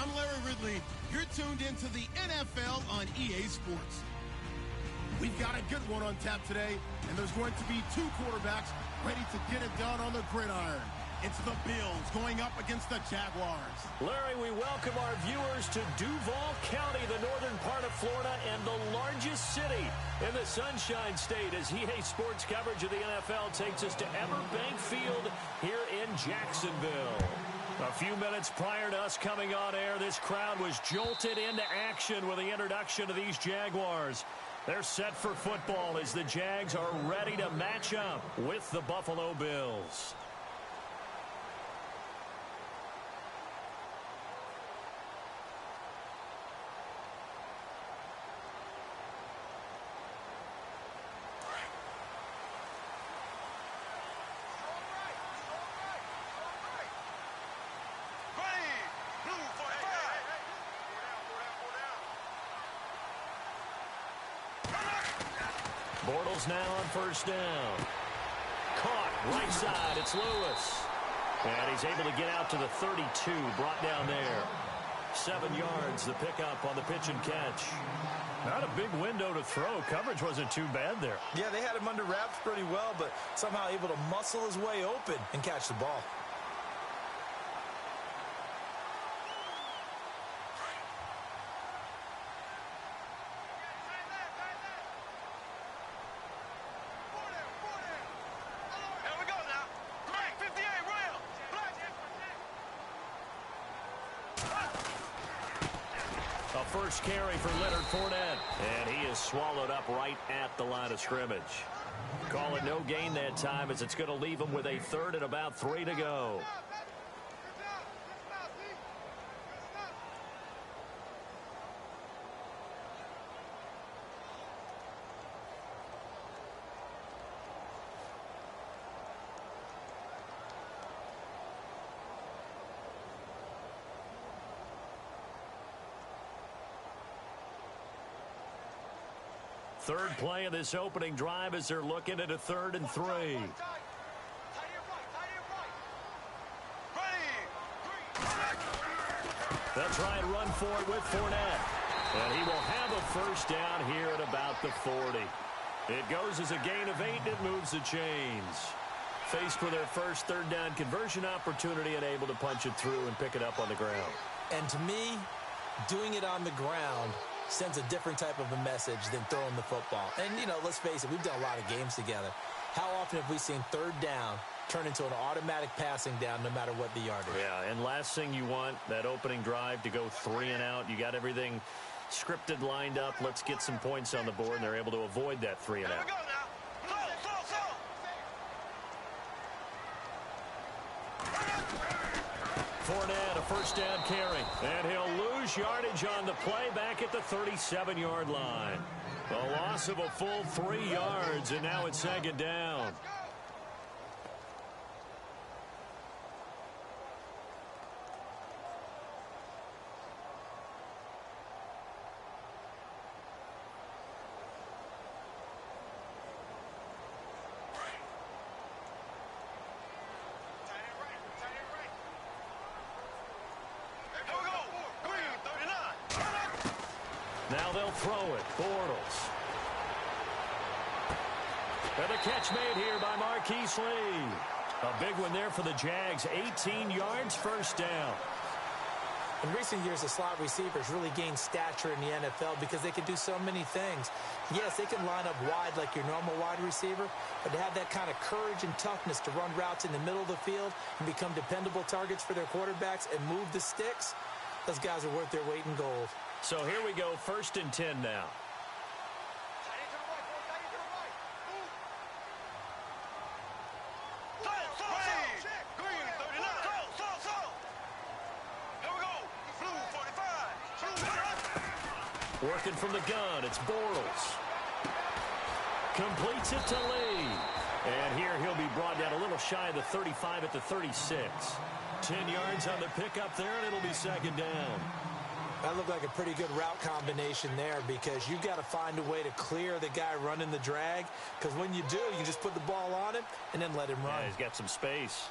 I'm Larry Ridley. You're tuned into the NFL on EA Sports. We've got a good one on tap today, and there's going to be two quarterbacks ready to get it done on the gridiron. It's the Bills going up against the Jaguars. Larry, we welcome our viewers to Duval County, the northern part of Florida, and the largest city in the Sunshine State, as EA Sports coverage of the NFL takes us to Everbank Field here in Jacksonville. A few minutes prior to us coming on air, this crowd was jolted into action with the introduction of these Jaguars. They're set for football as the Jags are ready to match up with the Buffalo Bills. Bortles now on first down. Caught right side. It's Lewis. And he's able to get out to the 32. Brought down there. 7 yards, the pickup on the pitch and catch. Not a big window to throw. Coverage wasn't too bad there. Yeah, they had him under wraps pretty well, but somehow able to muscle his way open and catch the ball. First carry for Leonard Fournette, and he is swallowed up right at the line of scrimmage. Call it no gain that time, as it's going to leave him with a third and about 3 to go. Third play of this opening drive as they're looking at a 3rd and 3. They'll try and run for it with Fournette. And he will have a first down here at about the 40. It goes as a gain of 8, and it moves the chains. Faced with their first 3rd down conversion opportunity and able to punch it through and pick it up on the ground. And to me, doing it on the ground sends a different type of a message than throwing the football. And, you know, let's face it, we've done a lot of games together. How often have we seen 3rd down turn into an automatic passing down no matter what the yardage? Yeah, and last thing you want, that opening drive to go 3 and out. You got everything scripted, lined up. Let's get some points on the board, and they're able to avoid that 3 and out. Fournette, a first down carry, and he'll lose yardage on the play back at the 37-yard line. A loss of a full 3 yards, and now it's 2nd down. Now they'll throw it. Bortles. And the catch made here by Marquise Lee. A big one there for the Jags. 18 yards, first down. In recent years, the slot receivers really gained stature in the NFL because they can do so many things. Yes, they can line up wide like your normal wide receiver, but to have that kind of courage and toughness to run routes in the middle of the field and become dependable targets for their quarterbacks and move the sticks, those guys are worth their weight in gold. So here we go, 1st and 10 now. Working from the gun, it's Bortles. Completes it to Lee. And here he'll be brought down a little shy of the 35 at the 36. 10 yards on the pickup there, and it'll be 2nd down. That looked like a pretty good route combination there, because you've got to find a way to clear the guy running the drag, because when you do, you just put the ball on him and then let him run. Yeah, he's got some space.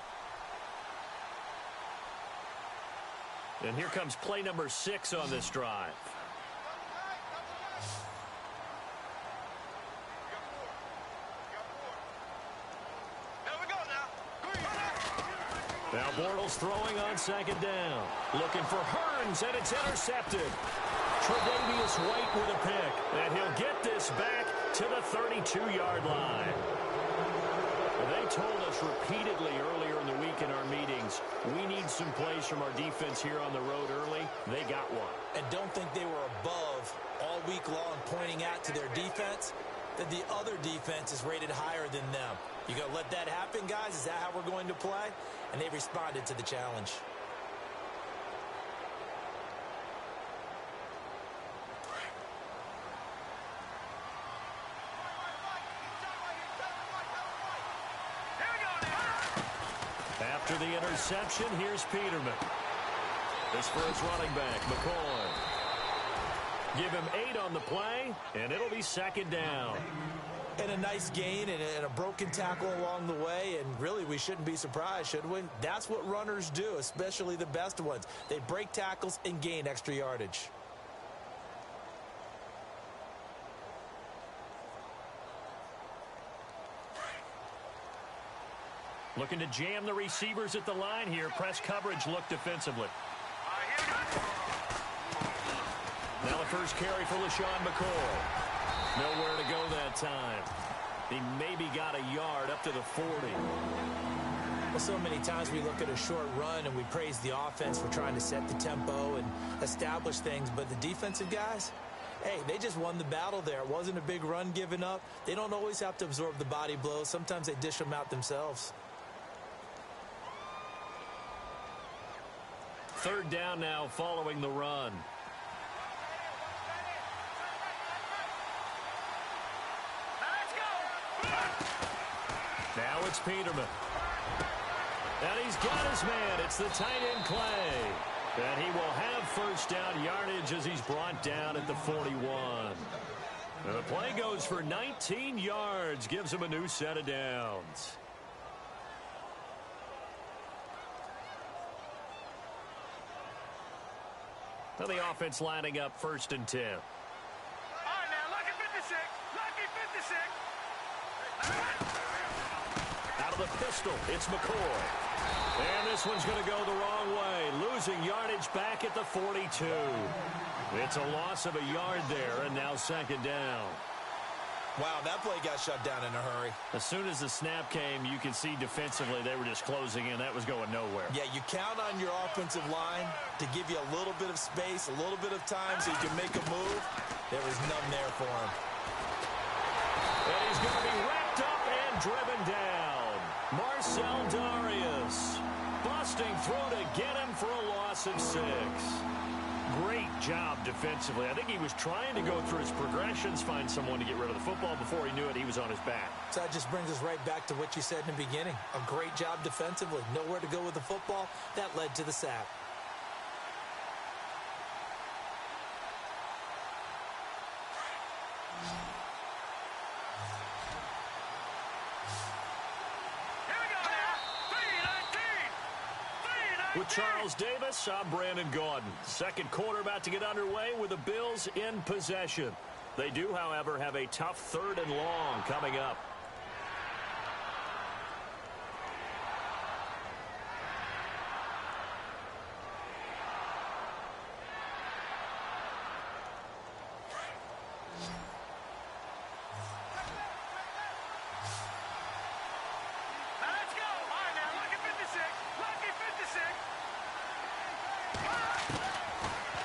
And here comes play number 6 on this drive. Now Bortles throwing on second down. Looking for Hearns, and it's intercepted. Tre'Davious White with a pick. And he'll get this back to the 32-yard line. Well, they told us repeatedly earlier in the week in our meetings, we need some plays from our defense here on the road early. They got one. And don't think they were above all week long pointing out to their defense that the other defense is rated higher than them. You going to let that happen, guys? Is that how we're going to play? And they responded to the challenge. After the interception, here's Peterman. This for his running back, McCoy. Give him 8 on the play, and it'll be second down. And a nice gain and a broken tackle along the way, and really we shouldn't be surprised, should we? That's what runners do, especially the best ones. They break tackles and gain extra yardage. Looking to jam the receivers at the line here. Press coverage look defensively. Now the first carry for LaShawn McCoy. Nowhere to go that time. He maybe got a yard up to the 40. Well, so many times we look at a short run and we praise the offense for trying to set the tempo and establish things. But the defensive guys, hey, they just won the battle there. It wasn't a big run given up. They don't always have to absorb the body blows. Sometimes they dish them out themselves. Third down now following the run. Now it's Peterman. And he's got his man. It's the tight end Clay. And he will have first down yardage as he's brought down at the 41. And the play goes for 19 yards. Gives him a new set of downs. Now the offense lining up 1st and 10. All right, now, lucky 56. Lucky 56. Out of the pistol, it's McCoy. And this one's going to go the wrong way. Losing yardage back at the 42. It's a loss of a yard there, and now second down. Wow, that play got shut down in a hurry. As soon as the snap came, you could see defensively they were just closing in. That was going nowhere. Yeah, you count on your offensive line to give you a little bit of space, a little bit of time so you can make a move. There was none there for him. And he's going to be wrapped up and driven down. Marcel Darius busting through to get him for a loss of 6. Great job defensively. I think he was trying to go through his progressions, find someone to get rid of the football. Before he knew it, he was on his back. So that just brings us right back to what you said in the beginning. A great job defensively. Nowhere to go with the football. That led to the sack. With Charles Davis, I'm Brandon Gaudin. Second quarter about to get underway with the Bills in possession. They do, however, have a tough 3rd and long coming up.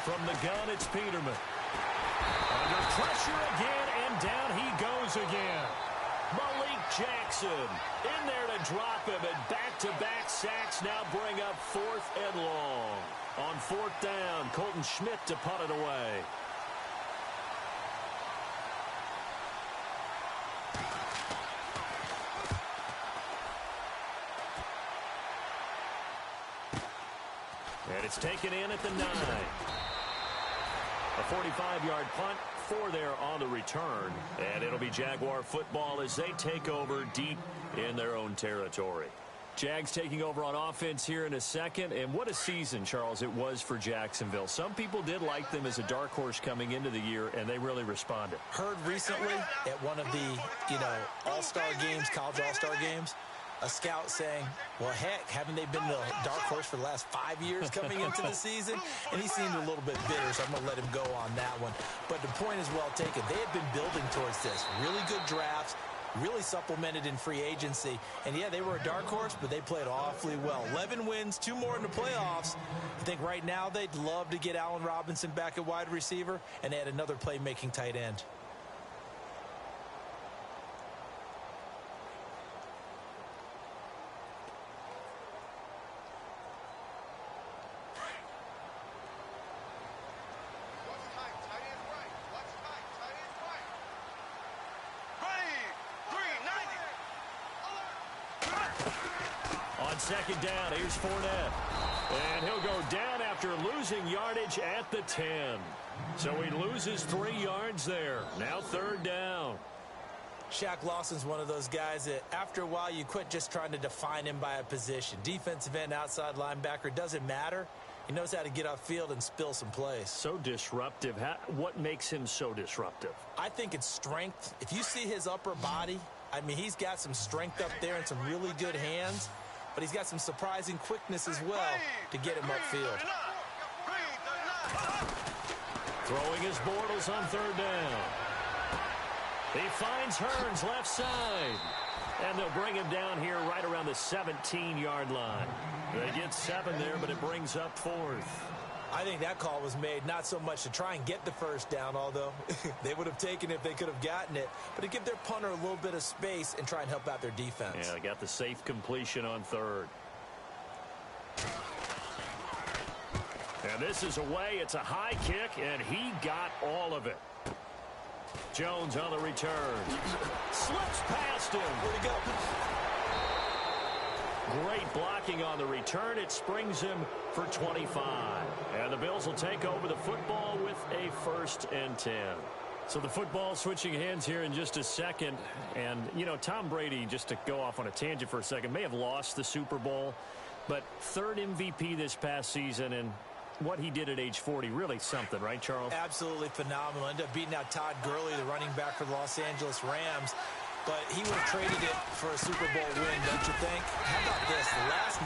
From the gun, it's Peterman. Under pressure again, and down he goes again. Malik Jackson in there to drop him, and back-to-back sacks now bring up 4th and long. On 4th down, Colton Schmidt to punt it away. And it's taken in at the 9. A 45-yard punt, 4 there on the return. And it'll be Jaguar football as they take over deep in their own territory. Jags taking over on offense here in a second. And what a season, Charles, it was for Jacksonville. Some people did like them as a dark horse coming into the year, and they really responded. Heard recently at one of the, all-star games, college all-star games, a scout saying, well, heck, haven't they been the dark horse for the last 5 years coming into the season? And he seemed a little bit bitter, so I'm going to let him go on that one. But the point is well taken. They had been building towards this. Really good drafts, really supplemented in free agency. And, yeah, they were a dark horse, but they played awfully well. 11 wins, 2 more in the playoffs. I think right now they'd love to get Allen Robinson back at wide receiver and add another playmaking tight end. Second down, here's Fournette. And he'll go down after losing yardage at the 10. So he loses 3 yards there. Now third down. Shaq Lawson's one of those guys that after a while you quit just trying to define him by a position. Defensive end, outside linebacker, doesn't matter. He knows how to get off field and spill some plays. So disruptive. What makes him so disruptive? I think it's strength. If you see his upper body, I mean, he's got some strength up there and some really good hands. But he's got some surprising quickness as well to get him upfield. Throwing his Bortles on third down. He finds Hearns left side. And they'll bring him down here right around the 17-yard line. They get 7 there, but it brings up 4th. I think that call was made not so much to try and get the first down, although they would have taken it if they could have gotten it, but to give their punter a little bit of space and try and help out their defense. Yeah, they got the safe completion on third. And this is away. It's a high kick, and he got all of it. Jones on the return. Slips past him. Where'd he go? Great blocking on the return. It springs him for 25. And the Bills will take over the football with a 1st and 10. So the football switching hands here in just a second. And, Tom Brady, just to go off on a tangent for a second, may have lost the Super Bowl. But 3rd MVP this past season, and what he did at age 40, really something, right, Charles? Absolutely phenomenal. Ended up beating out Todd Gurley, the running back for the Los Angeles Rams. But he would have traded it for a Super Bowl win, don't you think? How about this? The last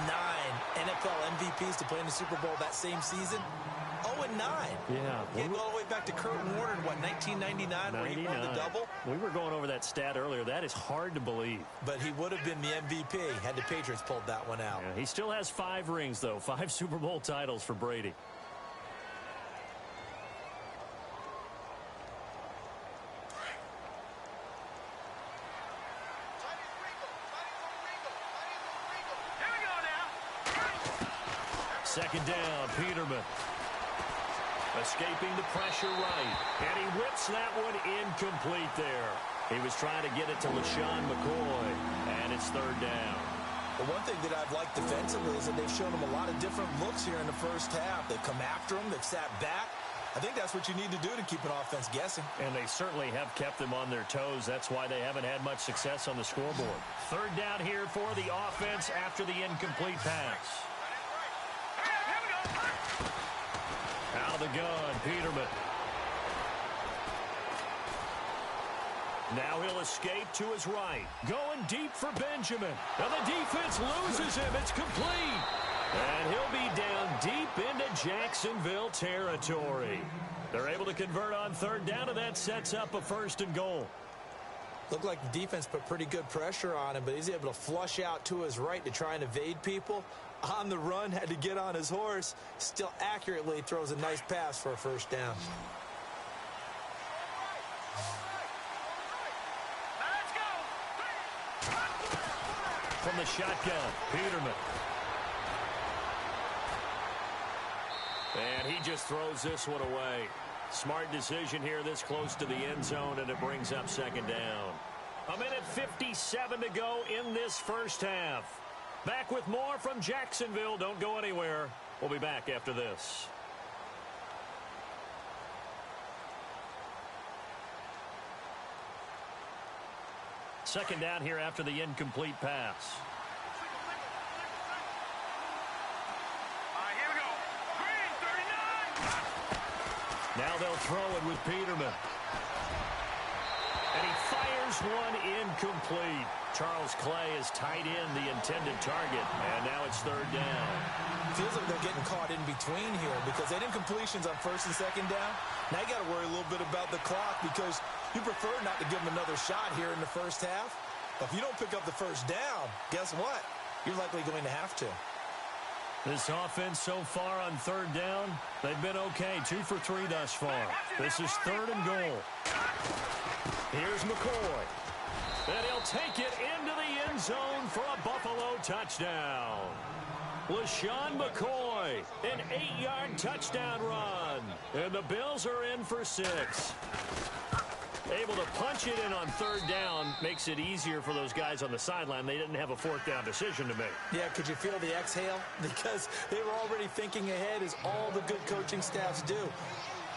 9 NFL MVPs to play in the Super Bowl that same season, 0-9. Yeah. He go all the way back to Kurt Warner in, 1999, where he won the double? We were going over that stat earlier. That is hard to believe. But he would have been the MVP had the Patriots pulled that one out. Yeah, he still has 5 rings, though. 5 Super Bowl titles for Brady. Second down, Peterman. Escaping the pressure right. And he whips that one incomplete there. He was trying to get it to LaShawn McCoy. And it's third down. Well, one thing that I've liked defensively is that they've shown him a lot of different looks here in the first half. They've come after him. They've sat back. I think that's what you need to do to keep an offense guessing. And they certainly have kept them on their toes. That's why they haven't had much success on the scoreboard. Third down here for the offense after the incomplete pass. Out of the gun, Peterman. Now he'll escape to his right. Going deep for Benjamin. And the defense loses him. It's complete. And he'll be down deep into Jacksonville territory. They're able to convert on third down, and that sets up a 1st and goal. Looked like the defense put pretty good pressure on him, but he's able to flush out to his right to try and evade people. On the run, had to get on his horse. Still accurately throws a nice pass for a 1st down. From the shotgun, Peterman. And he just throws this one away. Smart decision here this close to the end zone, and it brings up 2nd down. 1:57 to go in this first half. Back with more from Jacksonville. Don't go anywhere. We'll be back after this. Second down here after the incomplete pass. Now they'll throw it with Peterman. And he fires one incomplete. Charles Clay has tied in the intended target, and now it's third down. Feels like they're getting caught in between here because they didn't completions on first and second down. Now you got to worry a little bit about the clock because you prefer not to give them another shot here in the first half. But if you don't pick up the first down, guess what? You're likely going to have to. This offense so far on third down, they've been okay. 2 for 3 thus far. This is third and goal. Here's McCoy. And he'll take it into the end zone for a Buffalo touchdown. LaShawn McCoy, an 8-yard touchdown run. And the Bills are in for 6. Able to punch it in on third down makes it easier for those guys on the sideline. They didn't have a fourth down decision to make. Yeah, could you feel the exhale? Because they were already thinking ahead, as all the good coaching staffs do.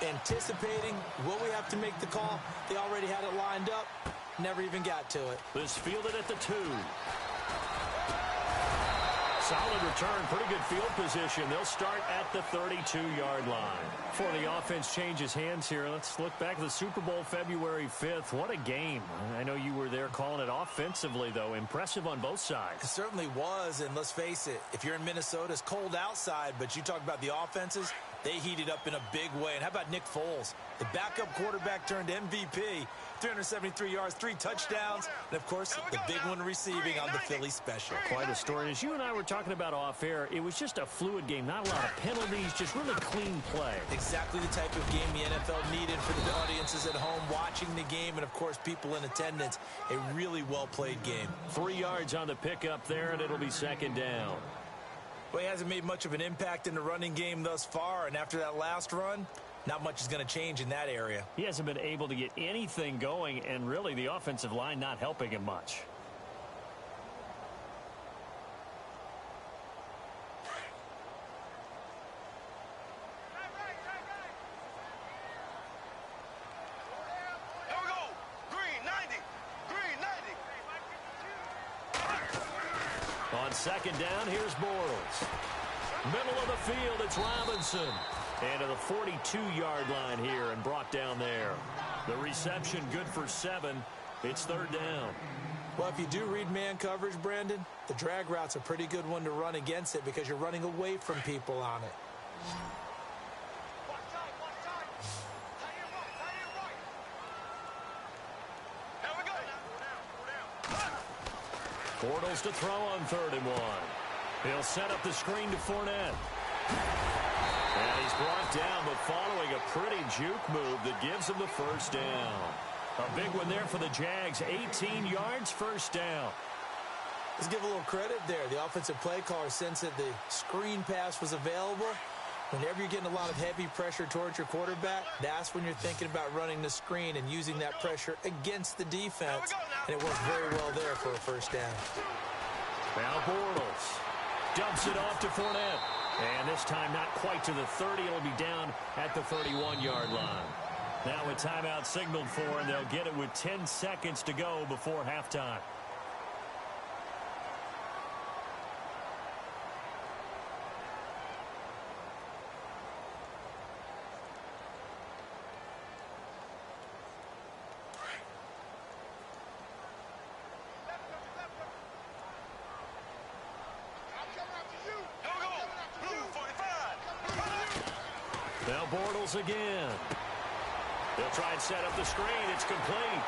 Anticipating, will we have to make the call? They already had it lined up. Never even got to it. This fielded at the 2. Solid return, pretty good field position. They'll start at the 32-yard line. Before the offense changes hands here, let's look back at the Super Bowl February 5th. What a game. I know you were there calling it offensively, though. Impressive on both sides. It certainly was, and let's face it, if you're in Minnesota, it's cold outside, but you talk about the offenses, they heated up in a big way. And how about Nick Foles? The backup quarterback turned MVP, 373 yards, 3 touchdowns, and, of course, the big one receiving on the Philly special. Quite a story. And as you and I were talking about off air, it was just a fluid game. Not a lot of penalties, just really clean play. Exactly the type of game the NFL needed for the audiences at home watching the game and, of course, people in attendance. A really well-played game. 3 yards on the pickup there, and it'll be second down. Well, he hasn't made much of an impact in the running game thus far, and after that last run, not much is going to change in that area. He hasn't been able to get anything going, and really the offensive line not helping him much. Here we go. Green 90. Green 90. On second down, here's Bortles. Middle of the field, it's Robinson. And to the 42-yard line here and brought down there. The reception good for 7. It's third down. Well, if you do read man coverage, Brandon, the drag route's a pretty good one to run against it because you're running away from people on it. Bortles to throw on 3rd and 1. He'll set up the screen to Fournette. And he's brought down, but following a pretty juke move that gives him the first down. A big one there for the Jags. 18 yards, first down. Let's give a little credit there. The offensive play caller sensed that the screen pass was available. Whenever you're getting a lot of heavy pressure towards your quarterback, that's when you're thinking about running the screen and using that pressure against the defense. And it worked very well there for a first down. Now Bortles dumps it off to Fournette. And this time not quite to the 30. It'll be down at the 31-yard line. Now a timeout signaled for, and they'll get it with 10 seconds to go before halftime. Now Bortles again. They'll try and set up the screen. It's complete.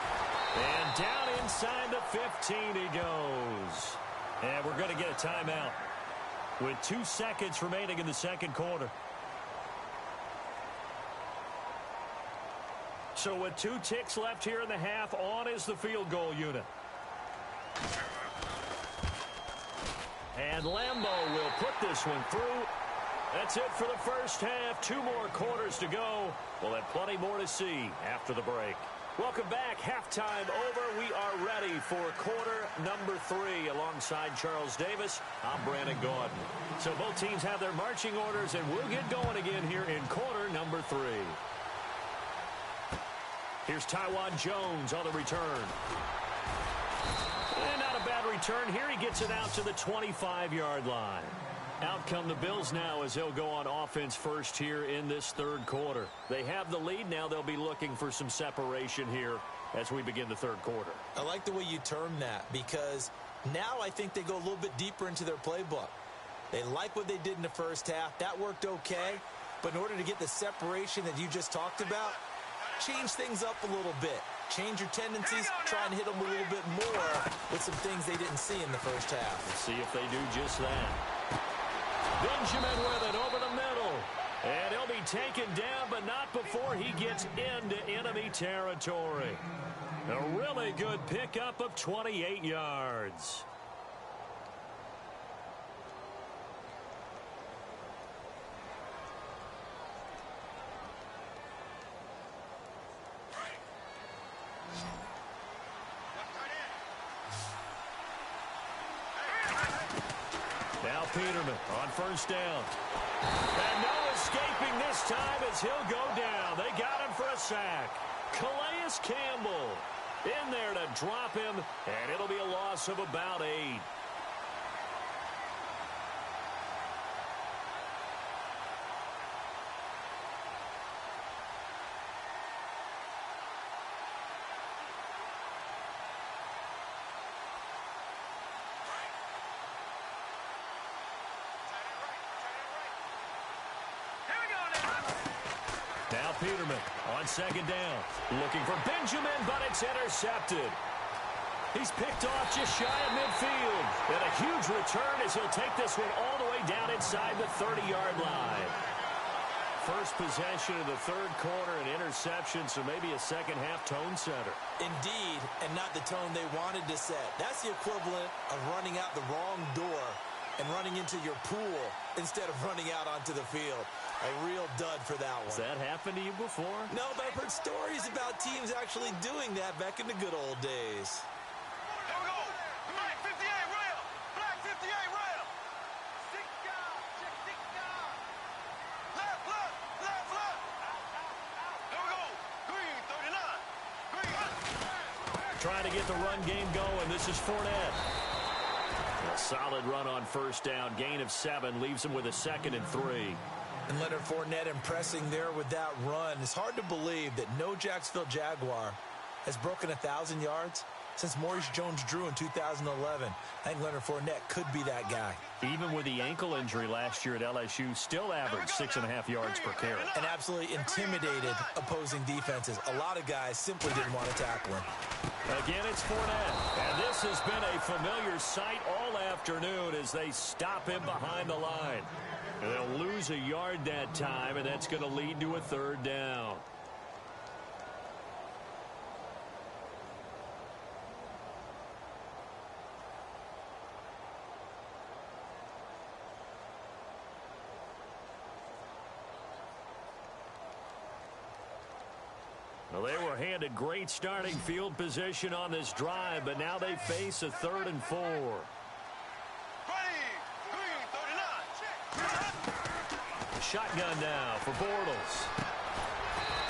And down inside the 15 he goes. And we're going to get a timeout with 2 seconds remaining in the second quarter. So with 2 ticks left here in the half, on is the field goal unit. And Lambeau will put this one through. That's it for the first half. 2 more quarters to go. We'll have plenty more to see after the break. Welcome back. Halftime over. We are ready for quarter number 3. Alongside Charles Davis, I'm Brandon Gaudin. So both teams have their marching orders, and we'll get going again here in quarter number 3. Here's Tywan Jones on the return. And not a bad return here. He gets it out to the 25-yard line. Out come the Bills now as they'll go on offense first here in this third quarter. They have the lead now. They'll be looking for some separation here as we begin the third quarter. I like the way you term that because now I think they go a little bit deeper into their playbook. They like what they did in the first half. That worked okay. But in order to get the separation that you just talked about, change things up a little bit. Change your tendencies, try and hit them a little bit more with some things they didn't see in the first half. Let's see if they do just that. Benjamin with it over the middle. And he'll be taken down, but not before he gets into enemy territory. A really good pickup of 28 yards. Now Peterman on first down. And no escaping this time as he'll go down. They got him for a sack. Calais Campbell in there to drop him, and it'll be a loss of about 8. Now Peterman on second down. Looking for Benjamin, but it's intercepted. He's picked off just shy of midfield. And a huge return as he'll take this one all the way down inside the 30-yard line. First possession of the third quarter, an interception, so maybe a second-half tone setter. Indeed, and not the tone they wanted to set. That's the equivalent of running out the wrong door and running into your pool instead of running out onto the field. A real dud for that one. Has that happened to you before? No, but I've heard stories about teams actually doing that back in the good old days. Here we go. Black 58 rail. Black 58 rail. Left, left, left, left. Here we go. Green 39. Green. Trying to get the run game going. This is Fournette. A solid run on first down. Gain of 7 leaves him with a 2nd and 3. And Leonard Fournette impressing there with that run. It's hard to believe that no Jacksonville Jaguar has broken 1,000 yards since Maurice Jones-Drew in 2011. I think Leonard Fournette could be that guy. Even with the ankle injury last year at LSU, still averaged 6.5 yards per carry. And absolutely intimidated opposing defenses. A lot of guys simply didn't want to tackle him. Again, it's Fournette. And this has been a familiar sight all afternoon as they stop him behind the line. And they'll lose a yard that time, and that's going to lead to a third down. Well, they were handed great starting field position on this drive, but now they face a 3rd and 4. Shotgun now for Bortles.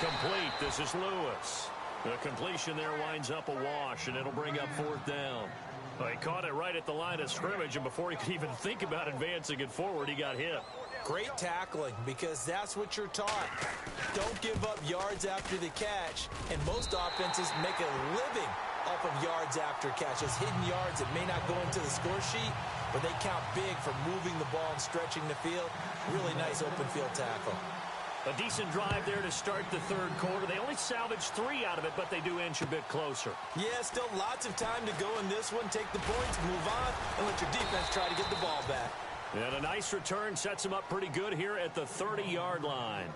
Complete. This is Lewis. The completion there winds up a wash, and it'll bring up 4th down. Well, he caught it right at the line of scrimmage, and before he could even think about advancing it forward, he got hit. Great tackling, because that's what you're taught. Don't give up yards after the catch, and most offenses make a living off of yards after catch. Those hidden yards that may not go into the score sheet, but they count big for moving the ball and stretching the field. Really nice open field tackle. A decent drive there to start the third quarter. They only salvaged 3 out of it, but they do inch a bit closer. Yeah, still lots of time to go in this one. Take the points, move on, and let your defense try to get the ball back. And a nice return sets them up pretty good here at the 30-yard line.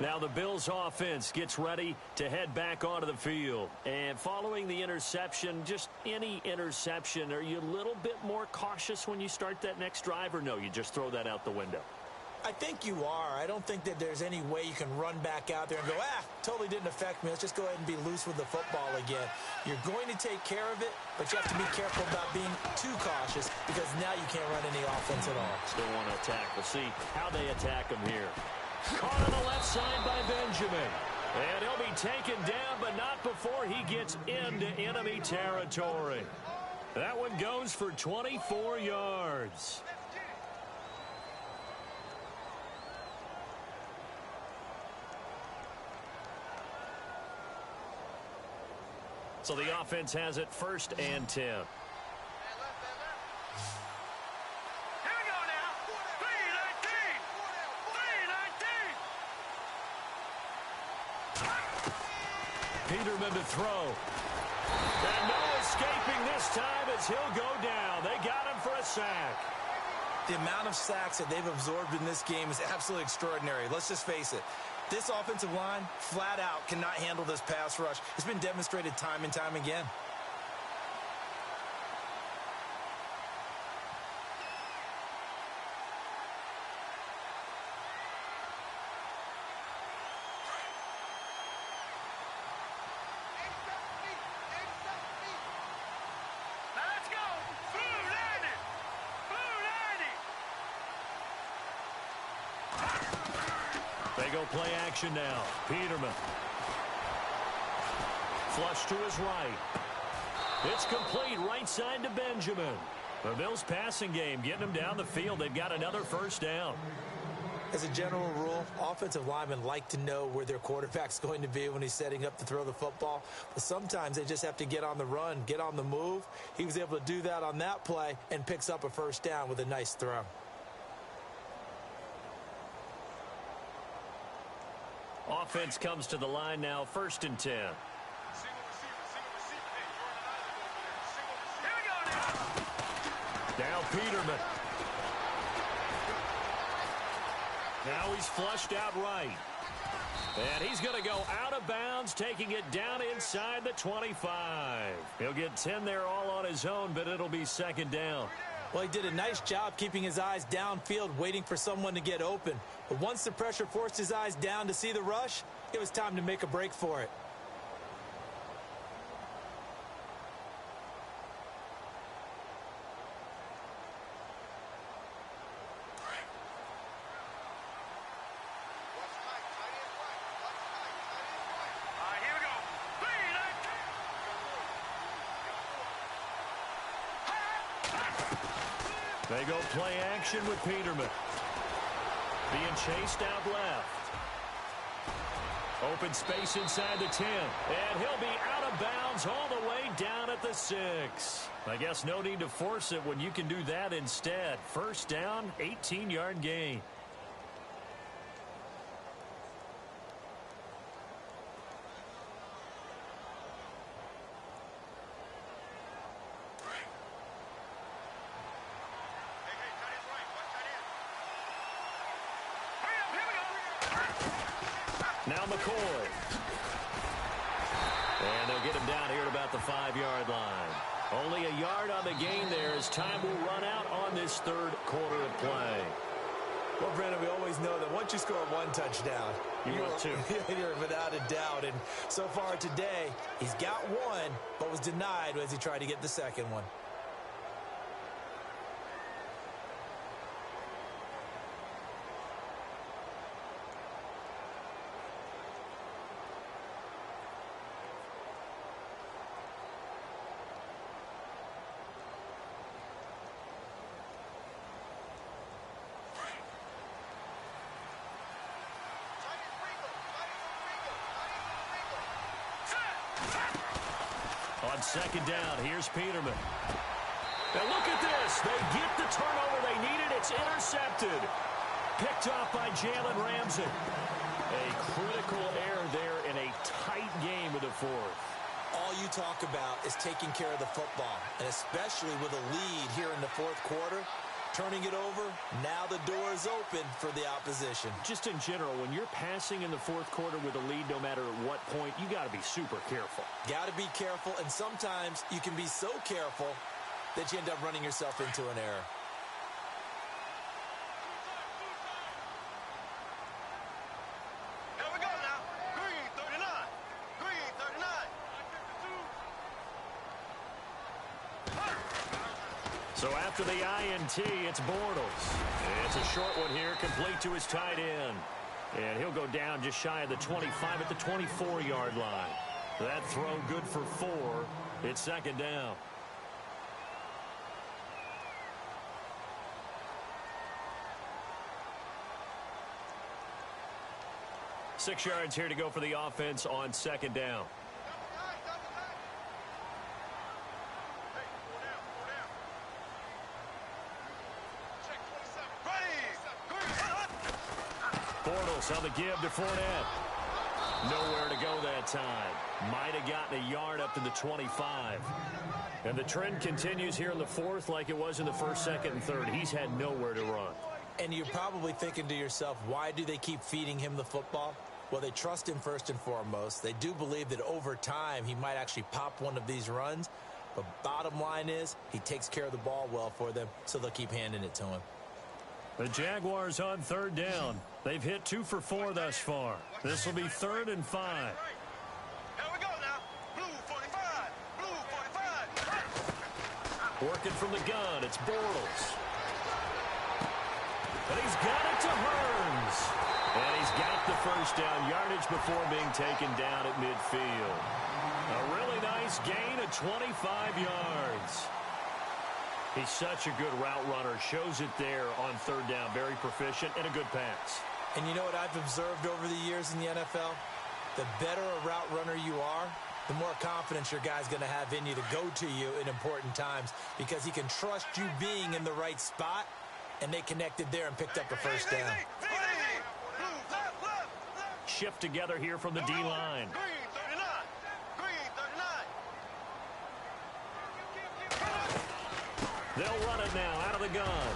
Now the Bills offense gets ready to head back onto the field. And following the interception, just any interception, are you a little bit more cautious when you start that next drive, or no, you just throw that out the window? I think you are. I don't think that there's any way you can run back out there and go, totally didn't affect me. Let's just go ahead and be loose with the football again. You're going to take care of it, but you have to be careful about being too cautious because now you can't run any offense at all. Still want to attack. We'll see how they attack him here. Caught on the left side by Benjamin. And he'll be taken down, but not before he gets into enemy territory. That one goes for 24 yards. So the offense has it 1st and 10. Here we go now. 319. 319. Peterman to throw. And no escaping this time as he'll go down. They got him for a sack. The amount of sacks that they've absorbed in this game is absolutely extraordinary. Let's just face it. This offensive line, flat out, cannot handle this pass rush. It's been demonstrated time and time again. Now let's go. Blue 90. Blue 90. They go play action now. Peterman. Flush to his right. It's complete right side to Benjamin. The Bills passing game getting them down the field. They've got another 1st down. As a general rule, offensive linemen like to know where their quarterback's going to be when he's setting up to throw the football. But sometimes they just have to get on the run, get on the move. He was able to do that on that play and picks up a 1st down with a nice throw. Offense comes to the line now, 1st and 10. Single receiver. Hey, Jordan Island over there. Single receiver. Now Peterman. Now he's flushed out right. And he's going to go out of bounds, taking it down inside the 25. He'll get 10 there all on his own, but it'll be 2nd down. Well, he did a nice job keeping his eyes downfield, waiting for someone to get open. But once the pressure forced his eyes down to see the rush, it was time to make a break for it. All right, here we go. 319. They go play action with Peterman. Being chased out left. Open space inside the 10. And he'll be out of bounds all the way down at the 6. I guess no need to force it when you can do that instead. 1st down, 18-yard gain. Now McCoy. And they'll get him down here at about the 5-yard line. Only a yard on the gain there as time will run out on this 3rd quarter of play. Well, Brandon, we always know that once you score 1 touchdown, will too. You're without a doubt. And so far today, he's got 1, but was denied as he tried to get the 2nd one. On 2nd down, here's Peterman. And look at this. They get the turnover they needed. It's intercepted. Picked off by Jalen Ramsey. A critical error there in a tight game with the 4th. All you talk about is taking care of the football, and especially with a lead here in the 4th quarter. Turning it over, now the door is open for the opposition. Just in general, when you're passing in the 4th quarter with a lead, no matter at what point, you got to be super careful. Got to be careful, and sometimes you can be so careful that you end up running yourself into an error. Here we go now. Green 39. Green 39. So after the INT, it's Bortles. It's a short one here, complete to his tight end. And he'll go down just shy of the 25 at the 24-yard line. That throw good for 4. It's 2nd down. Six yards here to go for the offense on 2nd down. Bortles on the give to Fournette. Nowhere to go that time. Might have gotten a yard up to the 25. And the trend continues here in the fourth like it was in the first, second, and third. He's had nowhere to run. And you're probably thinking to yourself, why do they keep feeding him the football? Well, they trust him first and foremost. They do believe that over time he might actually pop one of these runs. But bottom line is he takes care of the ball well for them, so they'll keep handing it to him. The Jaguars on third down. They've hit 2 for 4 thus far. This will be 3rd and 5. Here we go now. Blue 45. Blue 45. Working from the gun, it's Bortles. And he's got it to Hearns. And he's got the first down yardage before being taken down at midfield. A really nice gain of 25 yards. He's such a good route runner. Shows it there on third down. Very proficient and a good pass. And you know what I've observed over the years in the NFL? The better a route runner you are, the more confidence your guy's going to have in you to go to you in important times because he can trust you being in the right spot, and they connected there and picked up a first down. Shift together here from the D-line. Green 39. Green 39. They'll run it now out of the gun.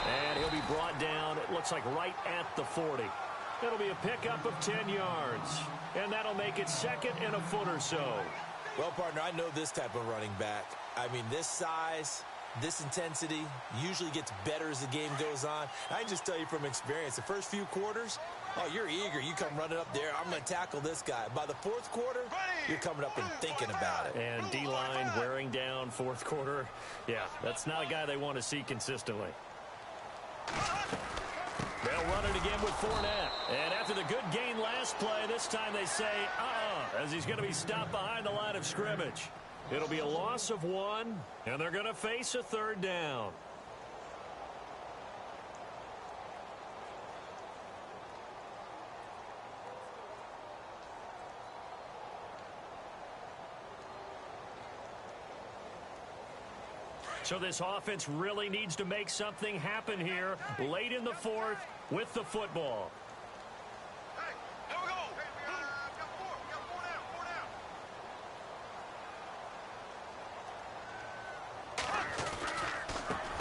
And he'll be brought down, it looks like right at the 40. It'll be a pickup of 10 yards. And that'll make it 2nd and a foot or so. Well, partner, I know this type of running back. I mean, this size, this intensity usually gets better as the game goes on. I can just tell you from experience, the first few quarters, oh, you're eager. You come running up there. I'm going to tackle this guy. By the fourth quarter, you're coming up and thinking about it. And D-line wearing down fourth quarter. Yeah, that's not a guy they want to see consistently. They'll run it again with Fournette. And after the good gain last play, this time they say, as he's going to be stopped behind the line of scrimmage. It'll be a loss of 1, and they're going to face a third down. So this offense really needs to make something happen here late in the fourth with the football. Hey, here we go. Got four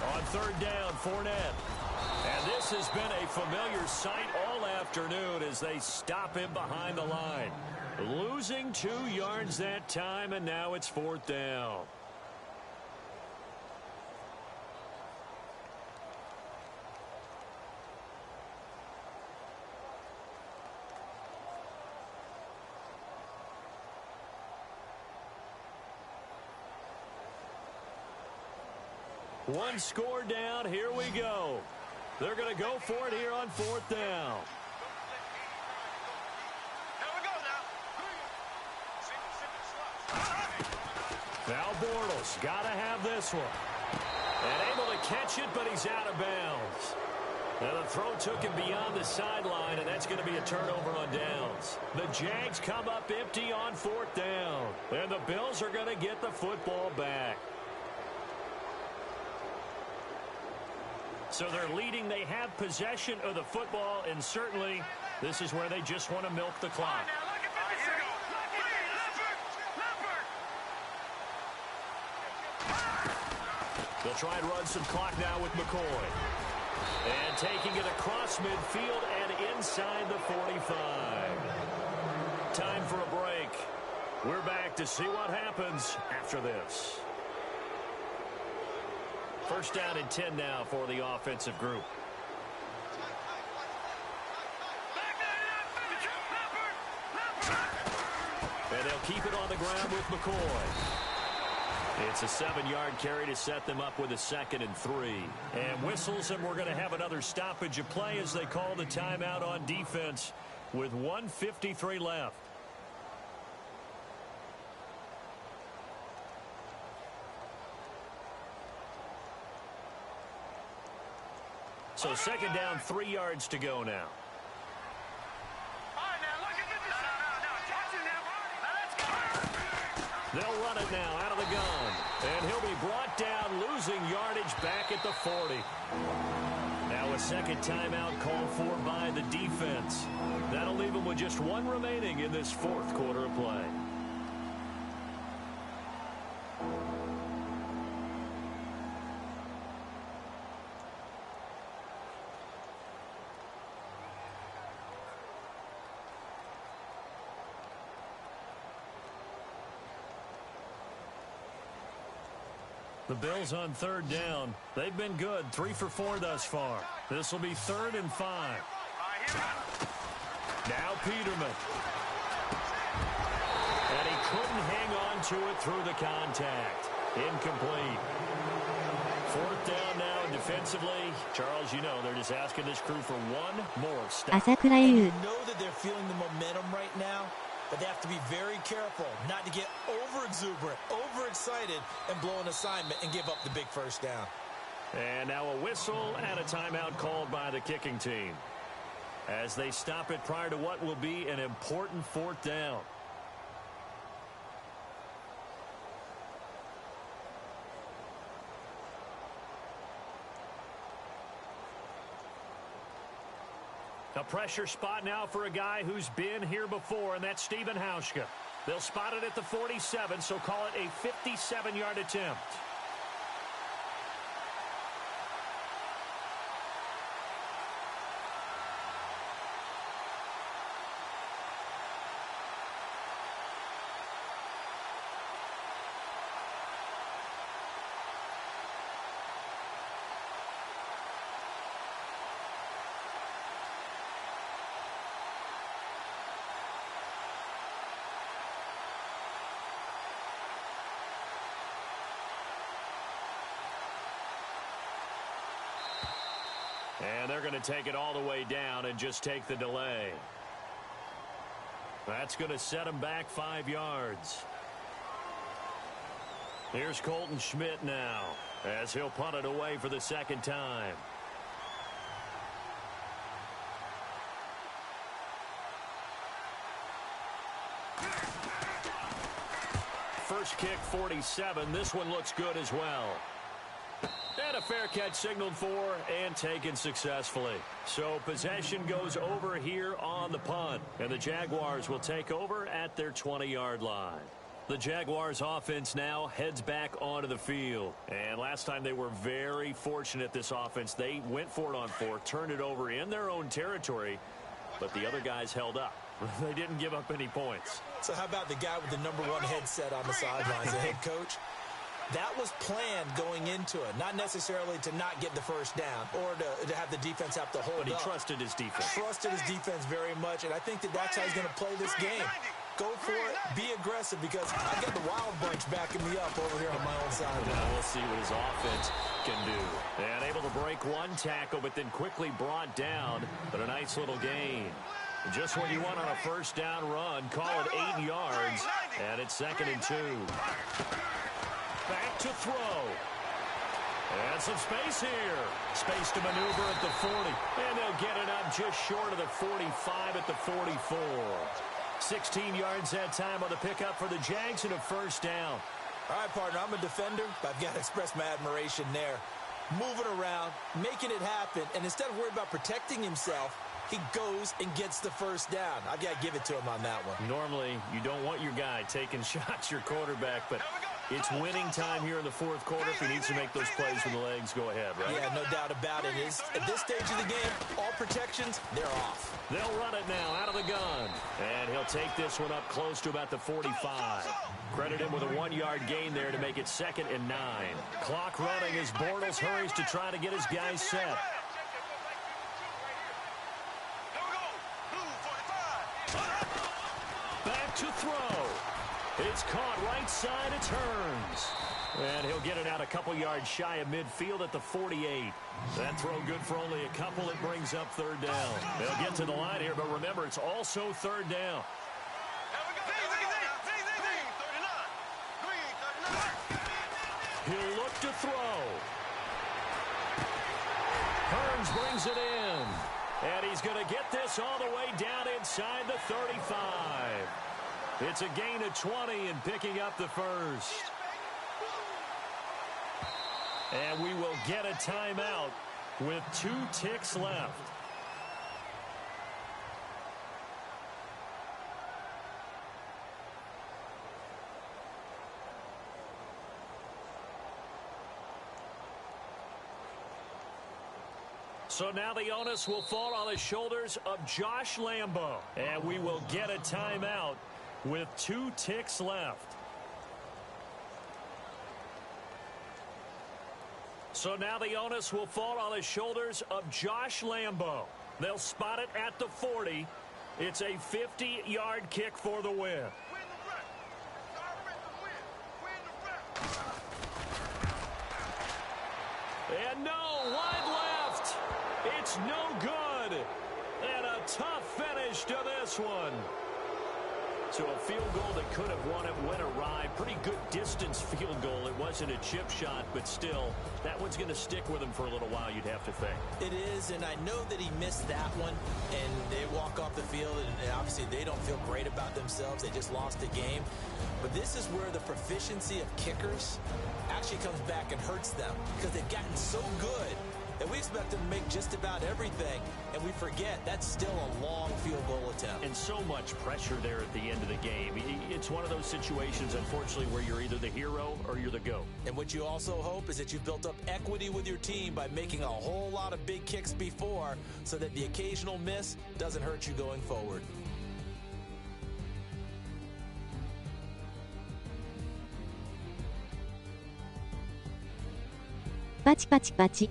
down. On third down, Fournette. And this has been a familiar sight all afternoon as they stop him behind the line. Losing 2 yards that time, and now it's 4th down. One score down. Here we go. They're going to go for it here on 4th down. Here we go now. Now Bortles got to have this one. And able to catch it, but he's out of bounds. Now the throw took him beyond the sideline, and that's going to be a turnover on downs. The Jags come up empty on 4th down. And the Bills are going to get the football back. So they're leading. They have possession of the football, and certainly this is where they just want to milk the clock. They'll try and run some clock now with McCoy. And taking it across midfield and inside the 45. Time for a break. We're back to see what happens after this. First down and 10 now for the offensive group. And they'll keep it on the ground with McCoy. It's a 7-yard carry to set them up with a 2nd and 3. And whistles, and we're going to have another stoppage of play as they call the timeout on defense with 1:53 left. So 2nd down, 3 yards to go now. They'll run it now out of the gun. And he'll be brought down, losing yardage back at the 40. Now a second timeout called for by the defense. That'll leave them with just one remaining in this fourth quarter of play. The Bills on third down. They've been good, 3 for 4 thus far. This will be 3rd and 5. Now Peterman. And he couldn't hang on to it through the contact. Incomplete. 4th down now defensively. Charles, you know, they're just asking this crew for one more stop. 朝倉優 You know that they're feeling the momentum right now, but they have to be very careful not to get over-exuberant, overexcited, and blow an assignment and give up the big first down. And now a whistle and a timeout called by the kicking team as they stop it prior to what will be an important 4th down. A pressure spot now for a guy who's been here before, and that's Stephen Hauschka. They'll spot it at the 47, so call it a 57-yard attempt. And they're going to take it all the way down and just take the delay. That's going to set them back 5 yards. Here's Colton Schmidt now as he'll punt it away for the second time. First kick 47. This one looks good as well. And a fair catch signaled for and taken successfully. So possession goes over here on the punt. And the Jaguars will take over at their 20-yard line. The Jaguars offense now heads back onto the field. And last time they were very fortunate, this offense. They went for it on 4th, turned it over in their own territory, but the other guys held up. They didn't give up any points. So how about the guy with the #1 headset on the sidelines, the head coach? That was planned going into it, not necessarily to not get the first down or to have the defense have to hold up. But he trusted his defense. Trusted his defense very much, and I think that's how he's going to play this game. Go for it, be aggressive, because I got the wild bunch backing me up over here on my own side. Now we'll see what his offense can do. And able to break one tackle, but then quickly brought down. But a nice little gain. Just what you want on a first down run. Call it 8 yards, and it's 2nd and 2. Back to throw. And some space here. Space to maneuver at the 40. And they'll get it up just short of the 45 at the 44. 16 yards that time on the pickup for the Jags and a first down. All right, partner, I'm a defender, but I've got to express my admiration there. Moving around, making it happen, and instead of worrying about protecting himself, he goes and gets the first down. I've got to give it to him on that one. Normally, you don't want your guy taking shots, your quarterback, but it's winning time here in the 4th quarter. If he needs to make those plays with the legs, go ahead, right? Yeah, no doubt about it. At this stage of the game, all protections, they're off. They'll run it now out of the gun. And he'll take this one up close to about the 45. Credit him with a 1-yard gain there to make it 2nd and 9. Clock running as Bortles hurries to try to get his guys set. Back to throw. It's caught right side. It turns. And he'll get it out a couple yards shy of midfield at the 48. That throw good for only a couple. It brings up 3rd down. They'll get to the line here, but remember, it's also 3rd down. He'll look to throw. Hearns brings it in. And he's going to get this all the way down inside the 35. It's a gain of 20 and picking up the first. And we will get a timeout with 2 ticks left. So now the onus will fall on the shoulders of Josh Lambo. And we will get a timeout with 2 ticks left. So now the onus will fall on the shoulders of Josh Lambo. They'll spot it at the 40. It's a 50-yard kick for the win. Win the rep. Direct the win. Win the rep. And no, wide left. It's no good. And a tough finish to this one. So a field goal that could have won it went awry. Pretty good distance field goal. It wasn't a chip shot, but still, that one's going to stick with him for a little while, you'd have to think. It is, and I know that he missed that one, and they walk off the field, and obviously they don't feel great about themselves. They just lost the game. But this is where the proficiency of kickers actually comes back and hurts them because they've gotten so good that we expect them to make just about everything, and we forget that's still a long field goal attempt. And so much pressure there at the end of the game. It's one of those situations, unfortunately, where you're either the hero or you're the GOAT. And what you also hope is that you've built up equity with your team by making a whole lot of big kicks before so that the occasional miss doesn't hurt you going forward.パチパチパチ。